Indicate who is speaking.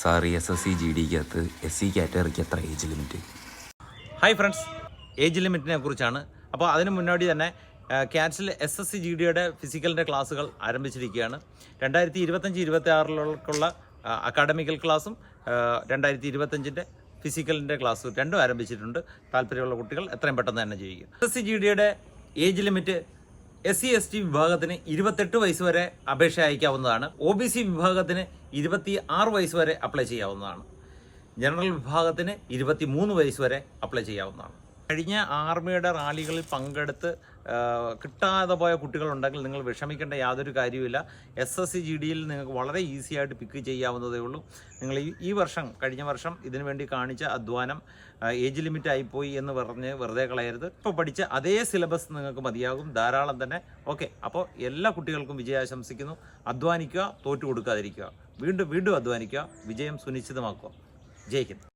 Speaker 1: Sir SSC GDക്കകത്ത് SC കാറ്റഗറിക്ക് എത്ര age limit?
Speaker 2: Hi friends, age ലിമിറ്റിനെ കുറിച്ചാണ്. അപ്പോൾ അതിന് മുന്നോടി തന്നെ ക്യാറ്റ്സിൽ SSC GDയുടെ ഫിസിക്കലിൻ്റെ ക്ലാസ്സുകൾ ആരംഭിച്ചിരിക്കുകയാണ്. 2025-26 അക്കാഡമിക്കൽ ക്ലാസ്സും 2025 ഫിസിക്കലിൻ്റെ ക്ലാസ് രണ്ടും ആരംഭിച്ചിട്ടുണ്ട്. താല്പര്യമുള്ള കുട്ടികൾ എത്രയും പെട്ടെന്ന് തന്നെ ചെയ്യുക. SSC GDയുടെ ഏജ് ലിമിറ്റ് SC ST വിഭാഗത്തിന് 28 വയസ്സ് വരെ അപേക്ഷ അയക്കാവുന്നതാണ്. OBC വിഭാഗത്തിന് 26 വയസ്സ് വരെ അപ്ലൈ ചെയ്യാവുന്നതാണ്. ജനറൽ വിഭാഗത്തിന് 23 വയസ്സ് വരെ അപ്ലൈ ചെയ്യാവുന്നതാണ്. കഴിഞ്ഞ ആർമിയുടെ റാലികളിൽ പങ്കെടുത്ത് കിട്ടാതെ പോയ കുട്ടികളുണ്ടെങ്കിൽ നിങ്ങൾ വിഷമിക്കേണ്ട യാതൊരു കാര്യവുമില്ല. SSC GDയിൽ നിങ്ങൾക്ക് വളരെ ഈസി ആയിട്ട് പിക്ക് ചെയ്യാവുന്നതേ ഉള്ളൂ. നിങ്ങൾ ഈ വർഷം, കഴിഞ്ഞ വർഷം ഇതിനു വേണ്ടി കാണിച്ച അധ്വാനം ഏജ് ലിമിറ്റ് ആയിപ്പോയി എന്ന് പറഞ്ഞ് വെറുതെ കളയരുത്. ഇപ്പോൾ പഠിച്ച അതേ സിലബസ് നിങ്ങൾക്ക് മതിയാകും, ധാരാളം തന്നെ. ഓക്കെ, അപ്പോൾ എല്ലാ കുട്ടികൾക്കും വിജയാശംസിക്കുന്നു. അധ്വാനിക്കുക, തോറ്റു കൊടുക്കാതിരിക്കുക, വീണ്ടും അധ്വാനിക്കുക, വിജയം സുനിശ്ചിതമാക്കുക. ജയ് ഹിന്ദ്.